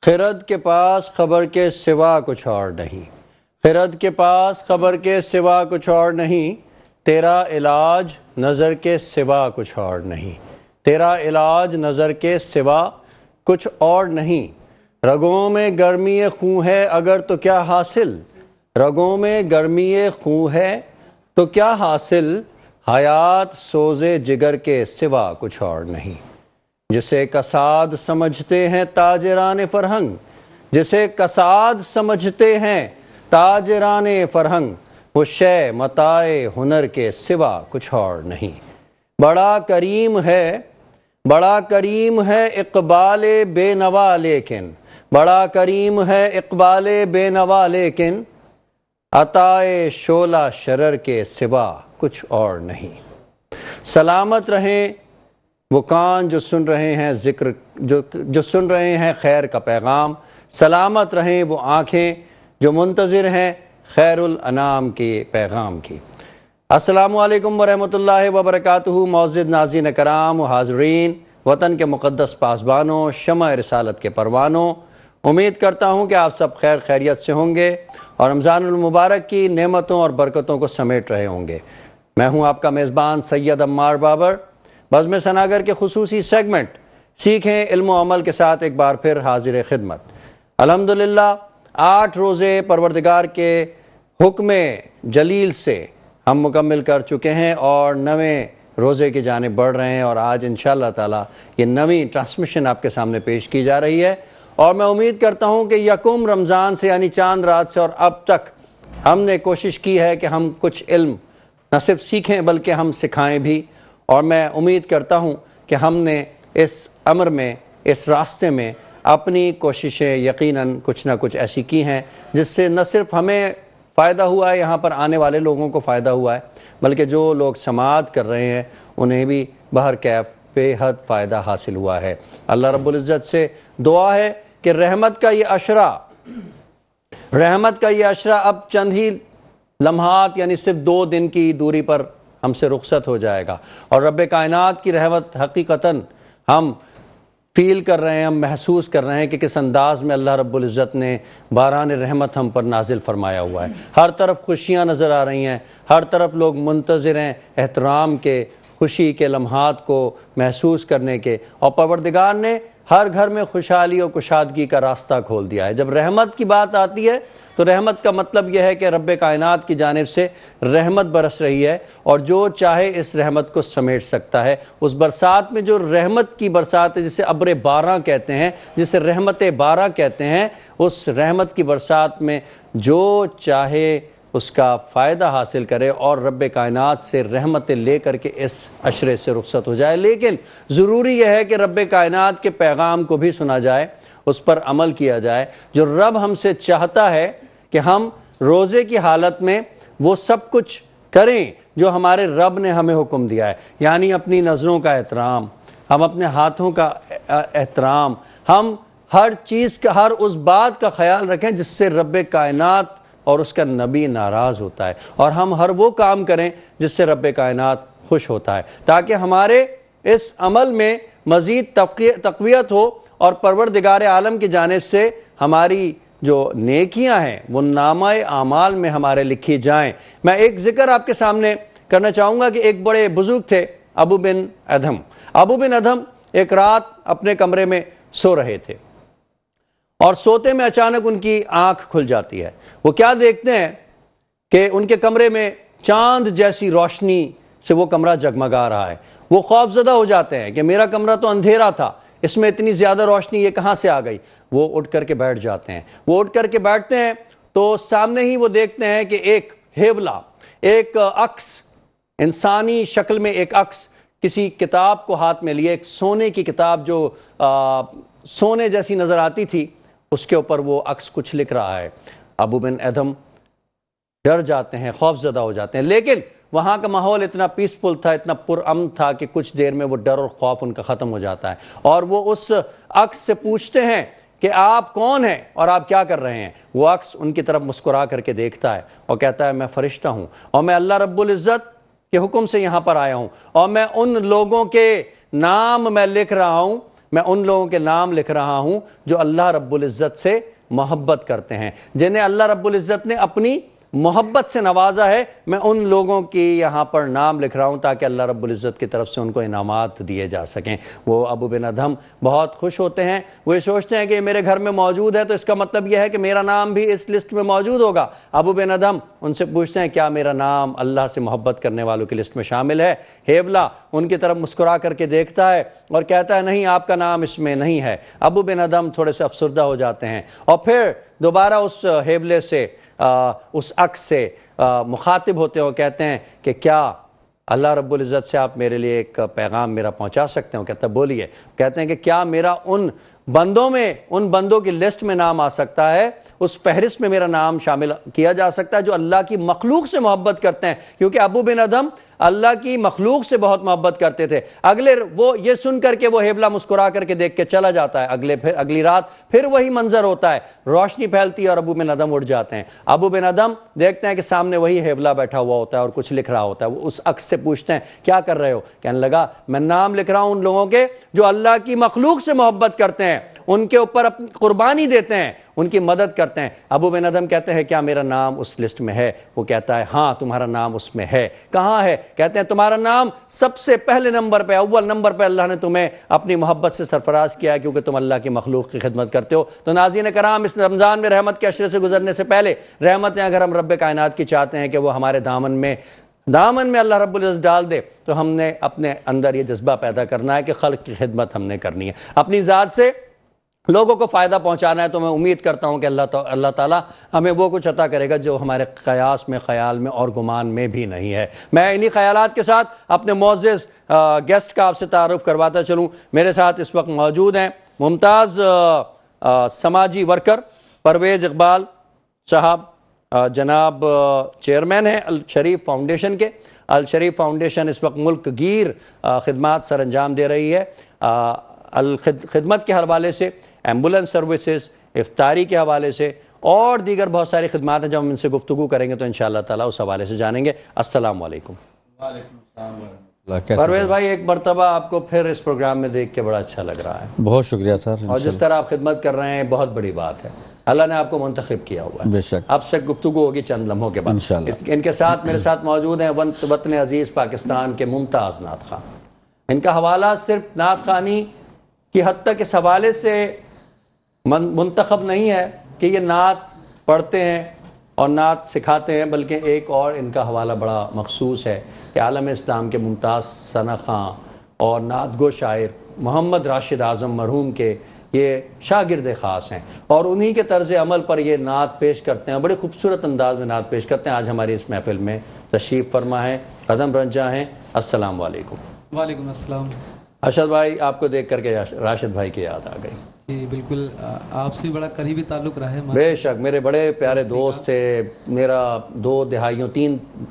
خرد کے پاس خبر کے سوا کچھ اور نہیں، خرد کے پاس خبر کے سوا کچھ اور نہیں، تیرا علاج نظر کے سوا کچھ اور نہیں، تیرا علاج نظر کے سوا کچھ اور نہیں۔ رگوں میں گرمی خون ہے اگر تو کیا حاصل، رگوں میں گرمی خون ہے تو کیا حاصل، حیات سوز جگر کے سوا کچھ اور نہیں۔ جسے کساد سمجھتے ہیں تاجران فرہنگ، جسے کساد سمجھتے ہیں تاجران فرہنگ، وہ شے متاع ہنر کے سوا کچھ اور نہیں۔ بڑا کریم ہے، بڑا کریم ہے اقبال بے نوا لیکن، بڑا کریم ہے اقبال بے نوا لیکن، عطائے شعلہ شرر کے سوا کچھ اور نہیں۔ سلامت رہیں وہ کان جو سن رہے ہیں ذکر جو سن رہے ہیں خیر کا پیغام، سلامت رہیں وہ آنکھیں جو منتظر ہیں خیر الانام کے پیغام کی۔ السلام علیکم ورحمۃ اللہ وبرکاتہ۔ معزز ناظرین کرام و حاضرین، وطن کے مقدس پاسبانوں، شمع رسالت کے پروانوں، امید کرتا ہوں کہ آپ سب خیر خیریت سے ہوں گے اور رمضان المبارک کی نعمتوں اور برکتوں کو سمیٹ رہے ہوں گے۔ میں ہوں آپ کا میزبان سید عمار بابر، بزم ثناگر کے خصوصی سیگمنٹ سیکھیں علم و عمل کے ساتھ ایک بار پھر حاضر خدمت۔ الحمدللہ 8 روزے پروردگار کے حکم جلیل سے ہم مکمل کر چکے ہیں اور 9ویں روزے کی جانب بڑھ رہے ہیں، اور آج انشاءاللہ تعالی یہ 9ویں ٹرانسمیشن آپ کے سامنے پیش کی جا رہی ہے، اور میں امید کرتا ہوں کہ یکم رمضان سے یعنی چاند رات سے اور اب تک ہم نے کوشش کی ہے کہ ہم کچھ علم نہ صرف سیکھیں بلکہ ہم سکھائیں بھی، اور میں امید کرتا ہوں کہ ہم نے اس امر میں، اس راستے میں اپنی کوششیں یقیناً کچھ نہ کچھ ایسی کی ہیں جس سے نہ صرف ہمیں فائدہ ہوا ہے، یہاں پر آنے والے لوگوں کو فائدہ ہوا ہے، بلکہ جو لوگ سماعت کر رہے ہیں انہیں بھی بہر کیف بے حد فائدہ حاصل ہوا ہے۔ اللہ رب العزت سے دعا ہے کہ رحمت کا یہ عشرہ اب چند ہی لمحات یعنی صرف 2 دن کی دوری پر ہم سے رخصت ہو جائے گا، اور رب کائنات کی رحمت حقیقتاً ہم فیل کر رہے ہیں، ہم محسوس کر رہے ہیں کہ کس انداز میں اللہ رب العزت نے باران رحمت ہم پر نازل فرمایا ہوا ہے۔ ہر طرف خوشیاں نظر آ رہی ہیں، ہر طرف لوگ منتظر ہیں احترام کے، خوشی کے لمحات کو محسوس کرنے کے، اور پروردگار نے ہر گھر میں خوشحالی اور کشادگی کا راستہ کھول دیا ہے۔ جب رحمت کی بات آتی ہے تو رحمت کا مطلب یہ ہے کہ رب کائنات کی جانب سے رحمت برس رہی ہے، اور جو چاہے اس رحمت کو سمیٹ سکتا ہے۔ اس برسات میں جو رحمت کی برسات ہے، جسے ابر باراں کہتے ہیں، جسے رحمت باراں کہتے ہیں، اس رحمت کی برسات میں جو چاہے اس کا فائدہ حاصل کرے اور رب کائنات سے رحمتیں لے کر کے اس عشرے سے رخصت ہو جائے۔ لیکن ضروری یہ ہے کہ رب کائنات کے پیغام کو بھی سنا جائے، اس پر عمل کیا جائے۔ جو رب ہم سے چاہتا ہے کہ ہم روزے کی حالت میں وہ سب کچھ کریں جو ہمارے رب نے ہمیں حکم دیا ہے، یعنی اپنی نظروں کا احترام، ہم اپنے ہاتھوں کا احترام، ہم ہر چیز کا، ہر اس بات کا خیال رکھیں جس سے رب کائنات اور اس کا نبی ناراض ہوتا ہے، اور ہم ہر وہ کام کریں جس سے رب کائنات خوش ہوتا ہے، تاکہ ہمارے اس عمل میں مزید تقویت ہو اور پروردگار عالم کی جانب سے ہماری جو نیکیاں ہیں وہ نامہ اعمال میں ہمارے لکھی جائیں۔ میں ایک ذکر آپ کے سامنے کرنا چاہوں گا کہ ایک بڑے بزرگ تھے، ابو بن ادھم۔ ابو بن ادھم ایک رات اپنے کمرے میں سو رہے تھے، اور سوتے میں اچانک ان کی آنکھ کھل جاتی ہے۔ وہ کیا دیکھتے ہیں کہ ان کے کمرے میں چاند جیسی روشنی سے وہ کمرہ جگمگا رہا ہے۔ وہ خوف زدہ ہو جاتے ہیں کہ میرا کمرہ تو اندھیرا تھا، اس میں اتنی زیادہ روشنی یہ کہاں سے آ گئی۔ وہ اٹھ کر کے بیٹھ جاتے ہیں۔ وہ اٹھ کر کے بیٹھتے ہیں تو سامنے ہی وہ دیکھتے ہیں کہ ایک ہیولا، ایک عکس، انسانی شکل میں ایک عکس کسی کتاب کو ہاتھ میں لیے، ایک سونے کی کتاب جو سونے جیسی نظر آتی تھی، اس کے اوپر وہ عکس کچھ لکھ رہا ہے۔ ابو بن ادھم ڈر جاتے ہیں، خوف زدہ ہو جاتے ہیں، لیکن وہاں کا ماحول اتنا پیسفل تھا، اتنا پرامن تھا کہ کچھ دیر میں وہ ڈر اور خوف ان کا ختم ہو جاتا ہے، اور وہ اس عکس سے پوچھتے ہیں کہ آپ کون ہیں اور آپ کیا کر رہے ہیں۔ وہ عکس ان کی طرف مسکرا کر کے دیکھتا ہے اور کہتا ہے میں فرشتہ ہوں، اور میں اللہ رب العزت کے حکم سے یہاں پر آیا ہوں، اور میں ان لوگوں کے نام میں لکھ رہا ہوں میں ان لوگوں کے نام لکھ رہا ہوں جو اللہ رب العزت سے محبت کرتے ہیں، جنہیں اللہ رب العزت نے اپنی محبت سے نوازا ہے، میں ان لوگوں کی یہاں پر نام لکھ رہا ہوں تاکہ اللہ رب العزت کی طرف سے ان کو انعامات دیے جا سکیں۔ وہ ابو بن ادھم بہت خوش ہوتے ہیں، وہ یہ سوچتے ہیں کہ یہ میرے گھر میں موجود ہے تو اس کا مطلب یہ ہے کہ میرا نام بھی اس لسٹ میں موجود ہوگا۔ ابو بن ادھم ان سے پوچھتے ہیں کیا میرا نام اللہ سے محبت کرنے والوں کی لسٹ میں شامل ہے؟ حیولا ان کی طرف مسکرا کر کے دیکھتا ہے اور کہتا ہے نہیں، آپ کا نام اس میں نہیں ہے۔ ابو بن ادھم تھوڑے سے افسردہ ہو جاتے ہیں اور پھر دوبارہ اس حیولے سے اس عکس سے مخاطب ہوتے ہیں اور کہتے ہیں کہ کیا اللہ رب العزت سے آپ میرے لیے ایک پیغام میرا پہنچا سکتے ہیں؟ کہتا ہے بولیے۔ کہتے ہیں کہ کیا میرا ان بندوں کی لسٹ میں نام آ سکتا ہے، اس فہرست میں میرا نام شامل کیا جا سکتا ہے جو اللہ کی مخلوق سے محبت کرتے ہیں، کیونکہ ابو بن ادھم اللہ کی مخلوق سے بہت محبت کرتے تھے۔ وہ یہ سن کر کے وہ حیولا مسکرا کر کے دیکھ کے چلا جاتا ہے۔ اگلی رات پھر وہی منظر ہوتا ہے، روشنی پھیلتی ہے اور ابو بن ادھم اٹھ جاتے ہیں۔ ابو بن ادھم دیکھتے ہیں کہ سامنے وہی حیولا بیٹھا ہوا ہوتا ہے اور کچھ لکھ رہا ہوتا ہے۔ وہ اس عکس سے پوچھتے ہیں کیا کر رہے ہو؟ کہنے لگا میں نام لکھ رہا ہوں ان لوگوں کے جو اللہ کی مخلوق سے محبت کرتے ہیں، ان کے اوپر اپنی قربانی دیتے ہیں، ان کی مدد کرتے ہیں۔ ابو بن ادھم کہتے ہیں کیا میرا نام اس لسٹ میں ہے؟ وہ کہتا ہے ہاں تمہارا نام اس میں ہے۔ کہاں ہے؟ کہتے ہیں تمہارا نام سب سے پہلے نمبر پہ، اول نمبر پہ اللہ نے تمہیں اپنی محبت سے سرفراز کیا ہے کیونکہ تم اللہ کی مخلوق کی خدمت کرتے ہو۔ تو ناظرین کرام، اس رمضان میں رحمت کے عشرے سے گزرنے سے پہلے رحمتیں اگر ہم رب کائنات کی چاہتے ہیں کہ وہ ہمارے دامن میں اللہ رب العزت ڈال دے، تو ہم نے اپنے اندر یہ جذبہ پیدا کرنا ہے کہ خلق کی خدمت ہم نے کرنی ہے، اپنی ذات سے لوگوں کو فائدہ پہنچانا ہے۔ تو میں امید کرتا ہوں کہ اللہ تعالیٰ ہمیں وہ کچھ عطا کرے گا جو ہمارے قیاس میں، خیال میں اور گمان میں بھی نہیں ہے۔ میں انہی خیالات کے ساتھ اپنے معزز گیسٹ کا آپ سے تعارف کرواتا چلوں۔ میرے ساتھ اس وقت موجود ہیں ممتاز سماجی ورکر پرویز اقبال صاحب، جناب چیئرمین ہیں الشریف فاؤنڈیشن کے۔ الشریف فاؤنڈیشن اس وقت ملک گیر خدمات سر انجام دے رہی ہے، خدمت کے حوالے سے، ایمبولینس سروسز، افطاری کے حوالے سے اور دیگر بہت ساری خدمات ہیں۔ جب ہم ان سے گفتگو کریں گے تو انشاءاللہ تعالیٰ اس حوالے سے جانیں گے۔ السلام علیکم۔ وعلیکم السلام ورحمۃ اللہ۔ پرویز بھائی، ایک مرتبہ آپ کو پھر اس پروگرام میں دیکھ کے بڑا اچھا لگ رہا ہے۔ بہت شکریہ سر، اور جس طرح آپ خدمت کر رہے ہیں بہت بڑی بات ہے، اللہ نے آپ کو منتخب کیا ہوا ہے۔ بے شک آپ سے گفتگو ہوگی چند لمحوں کے بعد انشاءاللہ۔ ان کے ساتھ میرے ساتھ موجود ہیں وطن عزیز پاکستان کے ممتاز نعت خواں۔ ان کا حوالہ صرف نعت خوانی کی حد تک اس حوالے سے منتخب نہیں ہے کہ یہ نعت پڑھتے ہیں اور نعت سکھاتے ہیں، بلکہ ایک اور ان کا حوالہ بڑا مخصوص ہے کہ عالم اسلام کے ممتاز ثنا خواں اور نعت گو شاعر محمد راشد اعظم مرحوم کے یہ شاگرد خاص ہیں، اور انہی کے طرز عمل پر یہ نعت پیش کرتے ہیں، بڑے خوبصورت انداز میں نعت پیش کرتے ہیں۔ آج ہماری اس محفل میں تشریف فرما ہیں، قدم رنجا ہیں۔ السلام علیکم۔ وعلیکم السلام۔ ارشد بھائی، آپ کو دیکھ کر کے راشد بھائی کی یاد آ گئی۔ جی بالکل، آپ سے بھی بڑا قریبی تعلق رہا ہے۔ بے شک، میرے بڑے پیارے دوست تھے، میرا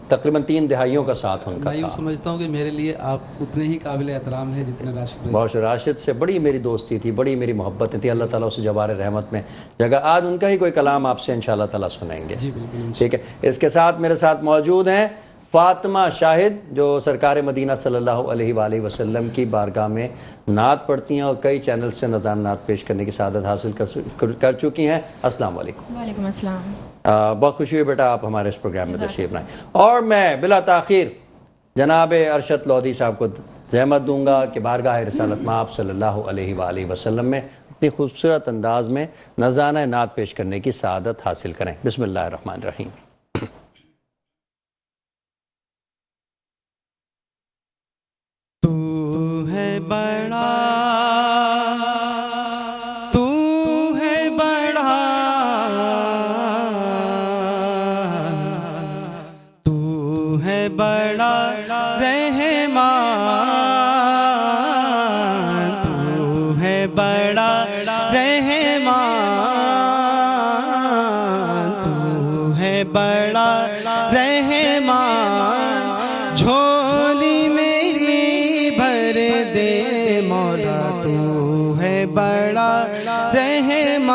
تقریباً 3 دہائیوں کا ساتھ ان کا میں یوں تھا۔ سمجھتا ہوں کہ میرے لیے آپ اتنے ہی قابل احترام ہیں جتنے راشد بھائی۔ بہت راشد سے بڑی میری دوستی تھی، بڑی میری محبتیں تھی۔ اللہ تعالیٰ اسے جوار رحمت میں جگہ۔ آج ان کا ہی کوئی کلام آپ سے انشاءاللہ تعالیٰ سنیں گے۔ جی بالکل۔ ٹھیک ہے، اس کے ساتھ میرے ساتھ موجود ہیں فاطمہ شاہد، جو سرکار مدینہ صلی اللہ علیہ وآلہ وسلم کی بارگاہ میں نعت پڑھتی ہیں اور کئی چینل سے نعت پیش کرنے کی سعادت حاصل کر چکی ہیں۔ السلام علیکم۔ وعلیکم السلام۔ بہت خوشی ہوئی بیٹا آپ ہمارے اس پروگرام میں تشریف لائیں، اور میں بلا تاخیر جناب ارشد لودھی صاحب کو زحمت دوں گا کہ بارگاہ رسالت مآب صلی اللہ علیہ وآلہ وسلم میں اپنی خوبصورت انداز میں نذرانہ نعت پیش کرنے کی سعادت حاصل کریں۔ بسم اللہ الرحمن الرحیم۔ بڑا تو ہے بڑا، تو ہے بڑا رحمان، تو ہے بڑا رحمان، تو ہے بڑا رحمان، جھولی میری بھر دے مولا، تو ہے بڑا رحمان،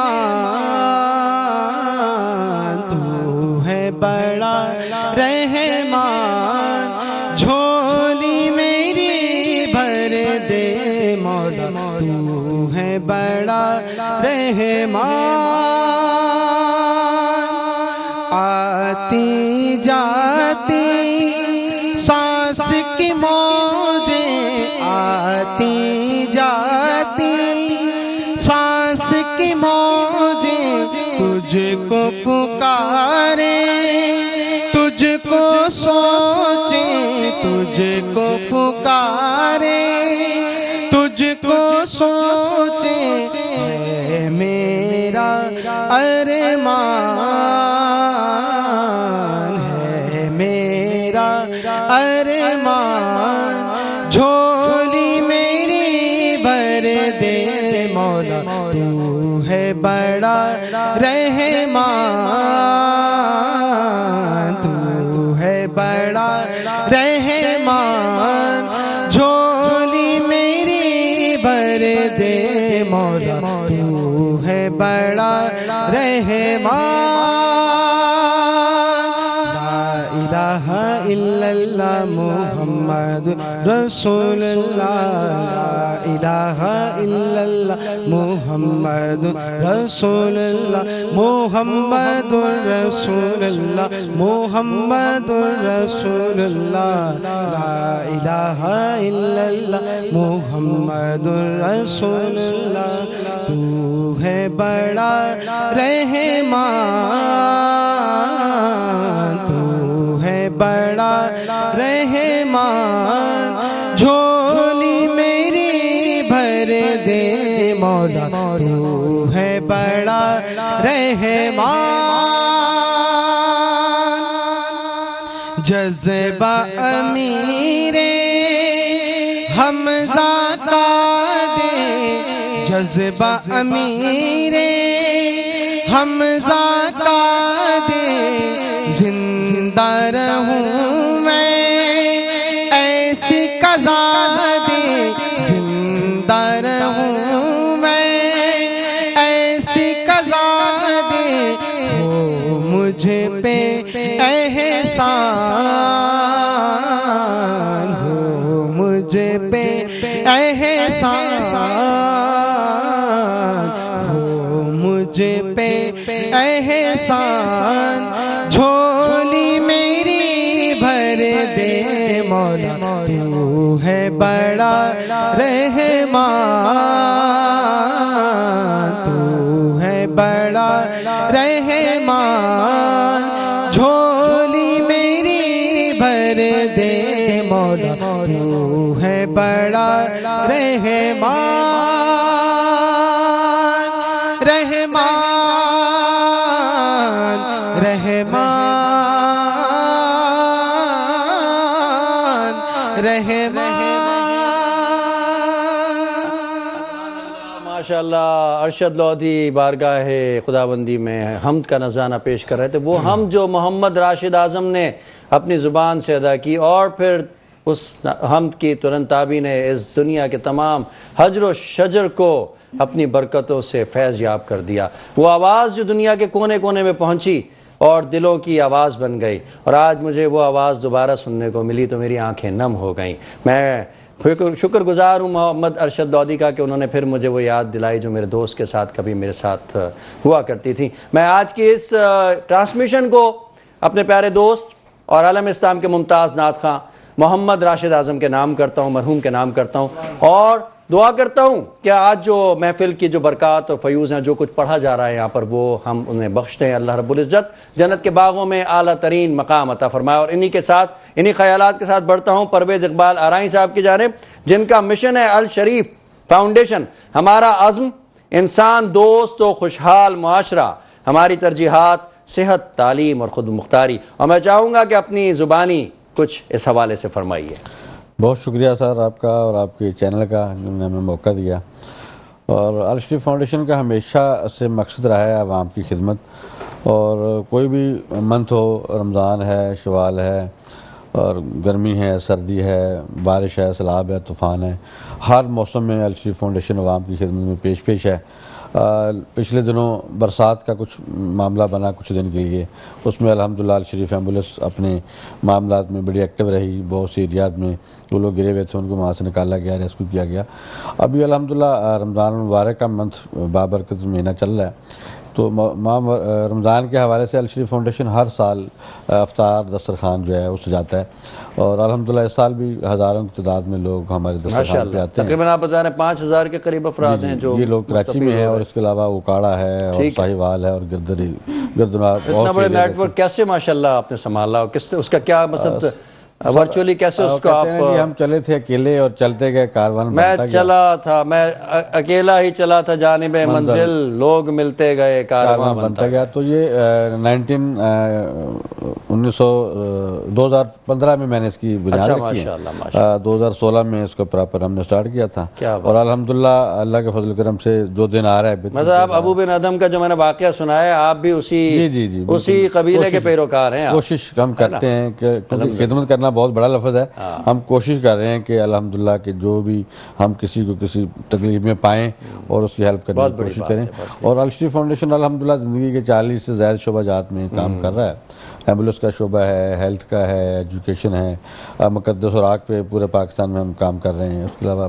تو ہے بڑا رحمان، جھولی میری بھر دے مولا، تو آتی جاتی سانس کی موجیں آتی جاتی سانس کی موجیں تجھ کو پکارے تجھ کو سوچے تجھ کو پکارے تجھ کو سوچے ہے میرا ارمان ہے میرا ارمان جھولی میری بھر دے مولا تو ہے بڑا رحمان تو ہے بڑا رحمان جھولی میری بھر دے مولا تو ہے بڑا رحمان لا الہ الا اللہ محمد رسول اللہ لا الہ الا اللہ محمد رسول اللہ محمد رسول اللہ محمد رسول اللہ لا الہ الا اللہ محمد رسول اللہ تو ہے بڑا رحمان تو ہے بڑا رحمان جھولی میری بھر دے مولا تو ہے بڑا رحمان جذبہ امیر حمزہ کا دے جذبہ امیر حمزہ کا دے زندہ رہوں میں ایسی قضا دے زندہ رہوں میں ایسی قضا دے ہو مجھے پہ احسان ہو مجھے پہ احسان ہو مجھے پہ احسان جھولی میری بھر دے مولا تو ہے بڑا رحمان تو ہے بڑا رحمان جھولی میری بھر دے مولا تو ہے بڑا رحمان رحمان رحمان ماشاءاللہ ارشد لودھی بارگاہ خداوندی میں حمد کا نذرانہ پیش کر رہے تھے. وہ حمد جو محمد راشد اعظم نے اپنی زبان سے ادا کی اور پھر اس حمد کی ترنت تابع نے اس دنیا کے تمام حجر و شجر کو اپنی برکتوں سے فیض یاب کر دیا. وہ آواز جو دنیا کے کونے کونے میں پہنچی اور دلوں کی آواز بن گئی اور آج مجھے وہ آواز دوبارہ سننے کو ملی تو میری آنکھیں نم ہو گئیں. میں شکر گزار ہوں محمد ارشد لودھی کا کہ انہوں نے پھر مجھے وہ یاد دلائی جو میرے دوست کے ساتھ کبھی میرے ساتھ ہوا کرتی تھی. میں آج کی اس ٹرانسمیشن کو اپنے پیارے دوست اور عالم اسلام کے ممتاز نعت خواں محمد راشد اعظم کے نام کرتا ہوں, مرحوم کے نام کرتا ہوں اور دعا کرتا ہوں کہ آج جو محفل کی جو برکات اور فیوز ہیں جو کچھ پڑھا جا رہا ہے یہاں پر وہ ہم انہیں بخش دیں. اللہ رب العزت جنت کے باغوں میں اعلیٰ ترین مقام عطا فرمائے. اور انہی کے ساتھ انہی خیالات کے ساتھ بڑھتا ہوں پرویز اقبال آرائیں صاحب کی جانب جن کا مشن ہے الشریف فاؤنڈیشن. ہمارا عزم انسان دوست و خوشحال معاشرہ, ہماری ترجیحات صحت, تعلیم اور خود مختاری. اور میں چاہوں گا کہ اپنی زبانی کچھ اس حوالے سے فرمائیے. بہت شکریہ سر آپ کا اور آپ کے چینل کا جنہوں نے ہمیں موقع دیا. اور الشریف فاؤنڈیشن کا ہمیشہ سے مقصد رہا ہے عوام کی خدمت. اور کوئی بھی منتھ ہو, رمضان ہے, شوال ہے, اور گرمی ہے, سردی ہے, بارش ہے, سیلاب ہے, طوفان ہے, ہر موسم میں الشریف فاؤنڈیشن عوام کی خدمت میں پیش ہے. پچھلے دنوں برسات کا کچھ معاملہ بنا کچھ دن کے لیے، اس میں الحمدللہ الشریف ایمبولینس اپنے معاملات میں بڑی ایکٹیو رہی، بہت سی ایریات میں وہ لوگ گرے ہوئے تھے ان کو وہاں سے نکالا گیا، ریسکیو کیا گیا۔ ابھی الحمدللہ رمضان المبارک کا منتھ بابرکت مہینہ چل رہا ہے، تو رمضان کے حوالے سے الشریف فاؤنڈیشن ہر سال افطار دسترخوان جو ہے وہ سجاتا ہے، اور الحمدللہ اس سال بھی ہزاروں کی تعداد میں لوگ ہمارے دسترخوان پہ آتے ہیں۔ تقریباً آپ بتا رہے ہیں 5000 کے قریب افراد ہیں جو یہ لوگ کراچی میں ہیں، اور اس کے علاوہ اوکاڑا ہے اور ساہیوال ہے اور گردنا، اتنا بڑے نیٹ ورک کیسے ماشاءاللہ آپ نے سنبھالا، اس کا کیا مقصد ورچولی کیسے اس کو آپ؟ ہم چلے تھے اکیلے اور چلتے گئے، کاروان میں چلا تھا، میں اکیلا ہی چلا تھا جانب منزل، لوگ ملتے گئے، کاروان بنتا گیا۔ تو یہ 2015 میں میں نے اس کی بنیاد رکھی ہے، 2016 میں اس کو پراپر ہم نے سٹارٹ کیا تھا، اور الحمدللہ اللہ کے فضل کرم سے جو دن آ رہا ہے۔ مطلب آپ ابو بن ادم کا جو میں نے واقعہ سنا ہے، آپ بھی اسی قبیلے کے پیروکار ہیں؟ کوشش ہم کرتے ہیں کہ خدمت کرنا بہت بڑا لفظ ہے، ہم کوشش کر رہے ہیں کہ الحمدللہ کہ جو بھی ہم کسی کو کسی تکلیف میں پائیں اور اس کی ہیلپ کرنے کی کوشش کریں۔ اور الشریف فاؤنڈیشن الحمدللہ زندگی کے 40 سے زائد شعبہ جات میں کام کر رہا ہے، ایمبولینس کا شعبہ ہے، ہیلتھ کا ہے، ایجوکیشن ہے، مقدس اوراق پہ پورے پاکستان میں ہم کام کر رہے ہیں۔ اس کے علاوہ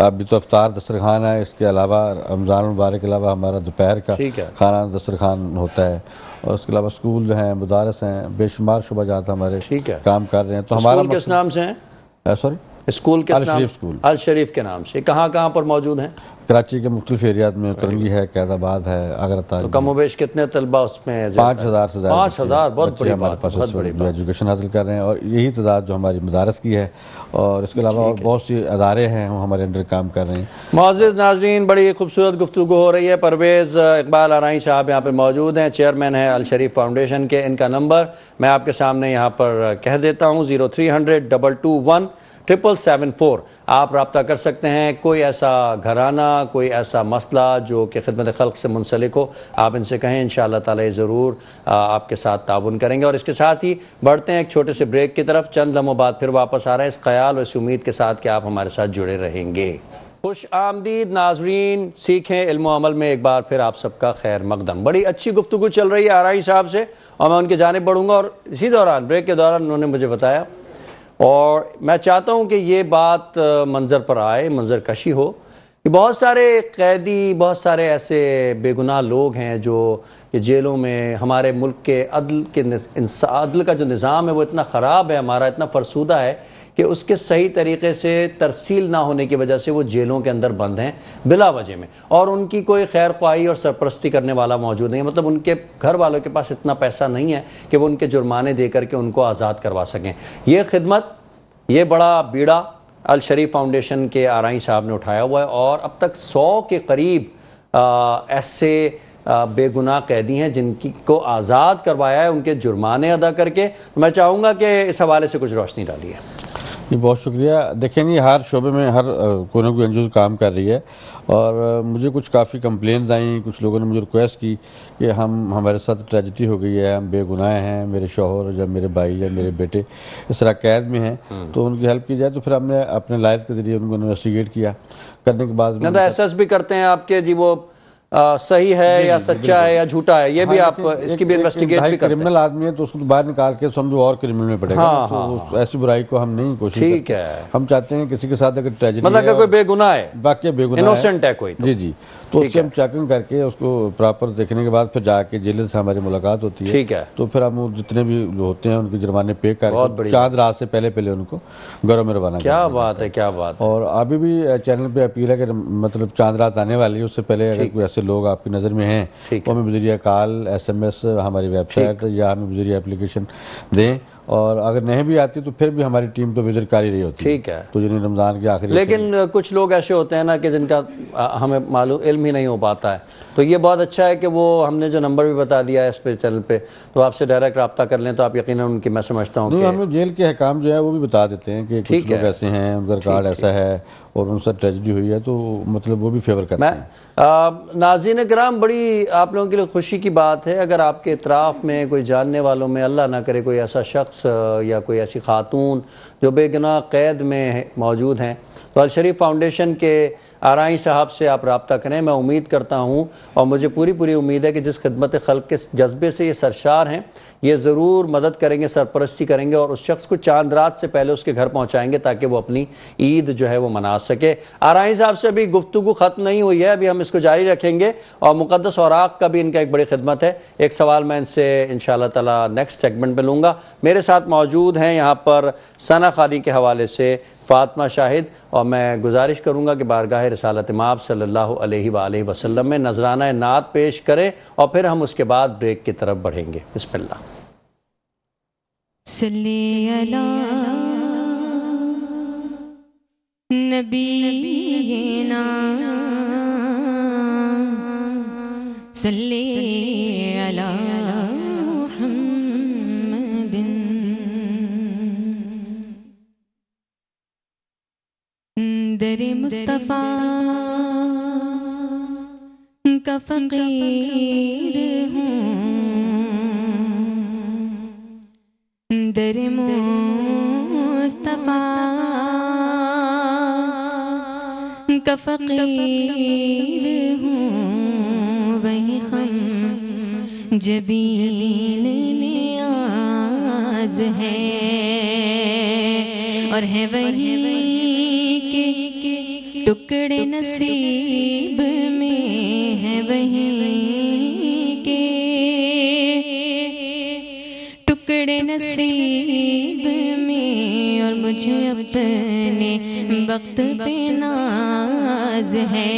ابھی تو افطار دسترخوان ہے، اس کے علاوہ رمضان المبارک کے علاوہ ہمارا دوپہر کا کھانا دسترخوان ہوتا ہے، اور اس کے علاوہ اسکول جو ہیں، مدارس ہیں، بے شمار شعبہ جات ہمارے کام کر رہے ہیں۔ تو ہمارا کس نام سے ہیں؟ سوری، اسکول کس نام؟ الشریف اسکول، الشریف کے نام سے۔ کہاں پر موجود ہیں؟ کراچی کے مختلف ایریات میں، کرنگی ہے، قید آباد ہے، اگرتاج۔ کم و بیش کتنے طلبہ اس میں؟ 5000 سے زیادہ 5000، بہت بڑی ہمارے پاس جو ایجوکیشن حاصل کر رہے ہیں، اور یہی تعداد جو ہماری مدارس کی ہے، اور اس کے علاوہ اور بہت سی ادارے ہیں وہ ہمارے انڈر کام کر رہے ہیں۔ معزز ناظرین، بڑی خوبصورت گفتگو ہو رہی ہے۔ پرویز اقبال آرائیں صاحب یہاں پہ موجود ہیں، چیئرمین ہیں الشریف فاؤنڈیشن کے۔ ان کا نمبر میں آپ کے سامنے یہاں پر کہہ دیتا ہوں، 0300 221 777 آپ رابطہ کر سکتے ہیں۔ کوئی ایسا گھرانہ، کوئی ایسا مسئلہ جو کہ خدمت خلق سے منسلک ہو، آپ ان سے کہیں، انشاءاللہ تعالی ضرور آپ کے ساتھ تعاون کریں گے۔ اور اس کے ساتھ ہی بڑھتے ہیں ایک چھوٹے سے بریک کی طرف، چند لمحوں بعد پھر واپس آ رہے ہیں اس خیال اور اس امید کے ساتھ کہ آپ ہمارے ساتھ جڑے رہیں گے۔ خوش آمدید ناظرین، سیکھیں علم و عمل میں ایک بار پھر آپ سب کا خیر مقدم۔ بڑی اچھی گفتگو چل رہی ہے آرائی صاحب سے، اور میں ان کی جانب بڑھوں گا، اور اسی دوران بریک کے دوران انہوں نے مجھے بتایا، اور میں چاہتا ہوں کہ یہ بات منظر پر آئے، منظر کشی ہو، کہ بہت سارے قیدی، بہت سارے ایسے بے گناہ لوگ ہیں جو کہ جیلوں میں، ہمارے ملک کے عدل کا جو نظام ہے وہ اتنا خراب ہے، ہمارا اتنا فرسودہ ہے کہ اس کے صحیح طریقے سے ترسیل نہ ہونے کی وجہ سے وہ جیلوں کے اندر بند ہیں بلا وجہ میں، اور ان کی کوئی خیر خواہی اور سرپرستی کرنے والا موجود نہیں ہے۔ مطلب ان کے گھر والوں کے پاس اتنا پیسہ نہیں ہے کہ وہ ان کے جرمانے دے کر کے ان کو آزاد کروا سکیں۔ یہ خدمت، یہ بڑا بیڑا الشریف فاؤنڈیشن کے آرائیں صاحب نے اٹھایا ہوا ہے، اور اب تک 100 کے قریب ایسے بے گناہ قیدی ہیں جن کو آزاد کروایا ہے ان کے جرمانے ادا کر کے۔ میں چاہوں گا کہ اس حوالے سے کچھ روشنی ڈالی ہے۔ جی بہت شکریہ۔ دیکھیں یہ ہر شعبے میں ہر کوئی نہ کوئی NGO کام کر رہی ہے، اور مجھے کچھ کافی کمپلینز آئیں، کچھ لوگوں نے مجھے ریکویسٹ کی کہ ہمارے ساتھ ٹریجڈی ہو گئی ہے، ہم بے گناہ ہیں، میرے شوہر یا میرے بھائی یا میرے بیٹے اس طرح قید میں ہیں، تو ان کی ہیلپ کی جائے۔ تو پھر ہم نے اپنے لائز کے ذریعے ان کو انویسٹیگیٹ کیا، کرنے کے بعد ایسس بھی کرتے ہیں آپ کے، جی وہ صحیح ہے یا سچا ہے یا جھوٹا ہے، یہ بھی آپ اس کی بھی انویسٹیگیٹ بھی کرتے ہیں۔ کرمنل آدمی ہے تو اس کو باہر نکال کے سمجھو اور کرمنل میں پڑے گا، تو ایسی برائی کو ہم نہیں کوشش کرتے۔ ہم چاہتے ہیں کسی کے ساتھ اگر ٹریجڈی مطلب کہ کوئی بے گناہ ہے، واقعی بے گناہ انوسنٹ ہے کوئی، جی تو اس سے ہم چیکنگ کر کے اس کو پراپر دیکھنے کے بعد پھر جا کے جیل سے ہماری ملاقات ہوتی ہے، تو پھر ہم جتنے بھی ہوتے ہیں ان کے جرمانے پے کر کے چاند رات سے پہلے ان کو گھروں میں روانہ۔ کیا بات ہے، کیا بات ہے۔ اور ابھی بھی چینل پہ اپیل ہے کہ مطلب چاند رات آنے والی ہے، اس سے پہلے اگر کوئی ایسے لوگ آپ کی نظر میں ہیں تو ہمیں بذریعہ کال، SMS، ہماری ویب سائٹ یا ہمیں بذریعہ اپلیکیشن دیں، اور اگر نہیں بھی آتی تو پھر بھی ہماری ٹیم تو وزٹ کر ہی رہی ہوتی ہے۔ ٹھیک ہے، تو یعنی رمضان کے آخری، لیکن کچھ لوگ ایسے ہوتے ہیں نا کہ جن کا ہمیں معلوم علم ہی نہیں ہو پاتا ہے، تو یہ بہت اچھا ہے کہ وہ ہم نے جو نمبر بھی بتا دیا ہے اس پہ چینل پہ، تو آپ سے ڈائریکٹ رابطہ کر لیں تو آپ یقیناً ان کی، میں سمجھتا ہوں کہ ہمیں جیل کے حکام جو ہے وہ بھی بتا دیتے ہیں کہ کچھ لوگ ایسے ہیں، ان کا ریکارڈ ایسا ہے اور ان سے ٹریجڈی ہوئی ہے، تو مطلب وہ بھی فیور کرتے ہیں۔ ناظرین کرام، بڑی آپ لوگوں کے لیے خوشی کی بات ہے اگر آپ کے اطراف میں کوئی جاننے والوں میں اللہ نہ کرے کوئی ایسا شخص یا کوئی ایسی خاتون جو بے گناہ قید میں موجود ہیں، تو الشریف فاؤنڈیشن کے آرائی صاحب سے آپ رابطہ کریں. میں امید کرتا ہوں اور مجھے پوری امید ہے کہ جس خدمت خلق کے جذبے سے یہ سرشار ہیں یہ ضرور مدد کریں گے, سرپرستی کریں گے اور اس شخص کو چاند رات سے پہلے اس کے گھر پہنچائیں گے تاکہ وہ اپنی عید جو ہے وہ منا سکے. آرائی صاحب سے بھی گفتگو ختم نہیں ہوئی ہے, ابھی ہم اس کو جاری رکھیں گے اور مقدس اوراق کا بھی ان کا ایک بڑی خدمت ہے. ایک سوال میں ان سے انشاءاللہ تعالی نیکسٹ سیگمنٹ میں لوں گا. میرے ساتھ موجود ہیں یہاں پر ثنا خانی کے حوالے سے فاطمہ شاہد, اور میں گزارش کروں گا کہ بارگاہ رسالت مآب صلی اللہ علیہ وآلہ وسلم میں نذرانہ نعت پیش کریں اور پھر ہم اس کے بعد بریک کی طرف بڑھیں گے. بسم اللہ. صلی علی نبینا صلی علی محمد در مصطفیٰ کا فقیر ہوں, در مصطفیٰ کا فقیر ہوں, وہی خم جبین نیاز ہے اور ہے وہی کے ٹکڑے نصیب میں, ہے وہی کے ٹکڑے نصیب میں, اور مجھے اپنے وقت پہ ناز ہے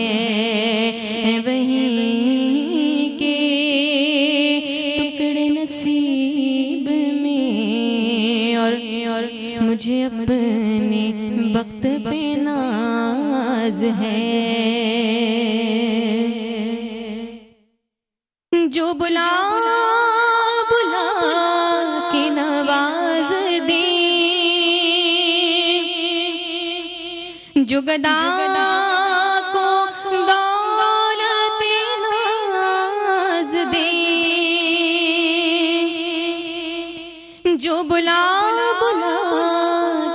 وہی کے ٹکڑے نصیب میں, اور مجھے اپنے وقت پہ ناز ہے. جو بلا کے نواز دے, جو گدا کو دولت ناز دے, جو بلا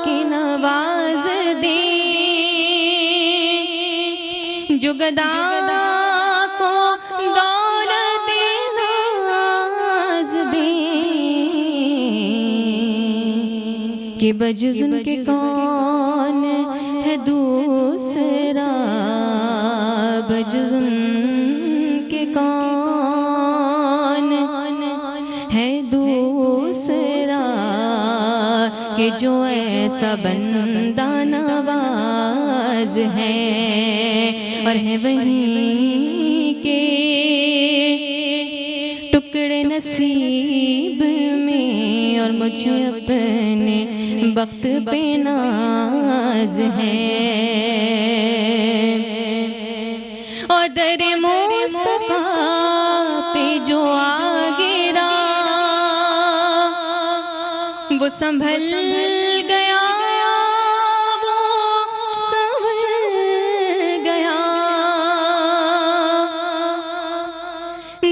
کے نواز دے, جو گدا کو دولت ناز دے, کہ بجز ان کے کون ہے دوسرا, بجز ان کے کون ہے دوسرا, کہ جو ایسا بندہ نواز ہے اور ہے وہی کے ٹکڑے نصیب میں, اور مجھے اپنے وقت پہ ناز ہے. اور در مصطفیٰ پہ جو آگے راہ وہ سنبھل گیا, وہ سنبھل گیا,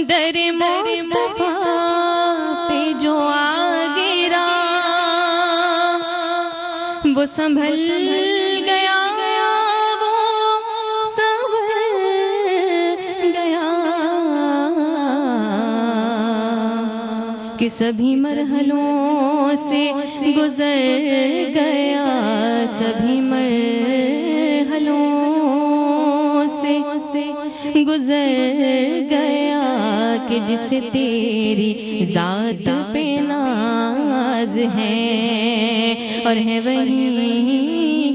در مصطفیٰ پہ جو آگے راہ وہ سنبھل گیا, وہ سنبھل گیا, کہ سبھی مرحلوں سے گزر گیا, سبھی مرحلوں سے گزر گیا, کہ جسے تیری ذات پہ ناز ہے اور ہے وہی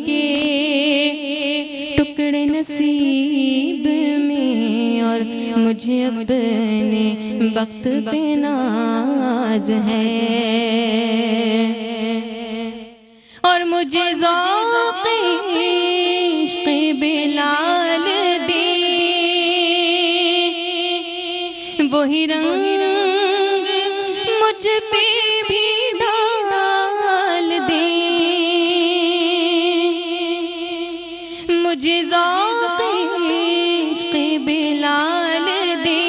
کے ٹکڑے نصیب میں, اور مجھے اپنے وقت پہ ناز ہے. اور مجھے ذوق عشق بلال دے, وہی رنگ مجھ پہ بھی ڈال دے, مجھے ذوق عشق بلال دے,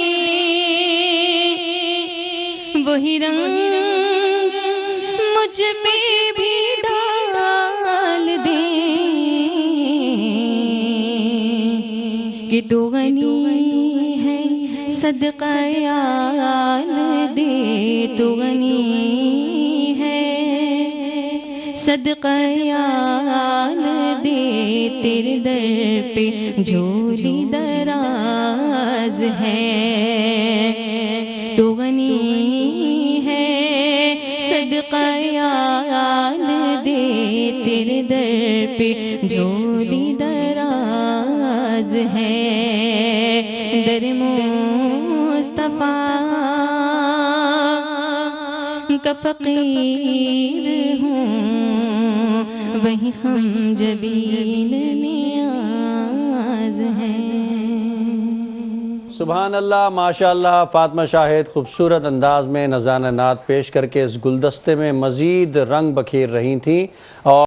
وہی رنگ مجھ پہ بھی ڈال دے, کہ تو غنی ہے صدقہ آل دے، تو غنی ہے صدقہ آل دے، تیرے در پہ جھولی دراز ہے، تو غنی ہے صدقہ آل دے، تیرے در پہ جھولی دراز ہے، در مصطفیٰ کا فقیر ہوں، وہی ہم جبین نیاز ہے۔ سبحان اللہ، ماشاء اللہ۔ فاطمہ شاہد خوبصورت انداز میں نذرانہ نعت پیش کر کے اس گلدستے میں مزید رنگ بکھیر رہی تھیں اور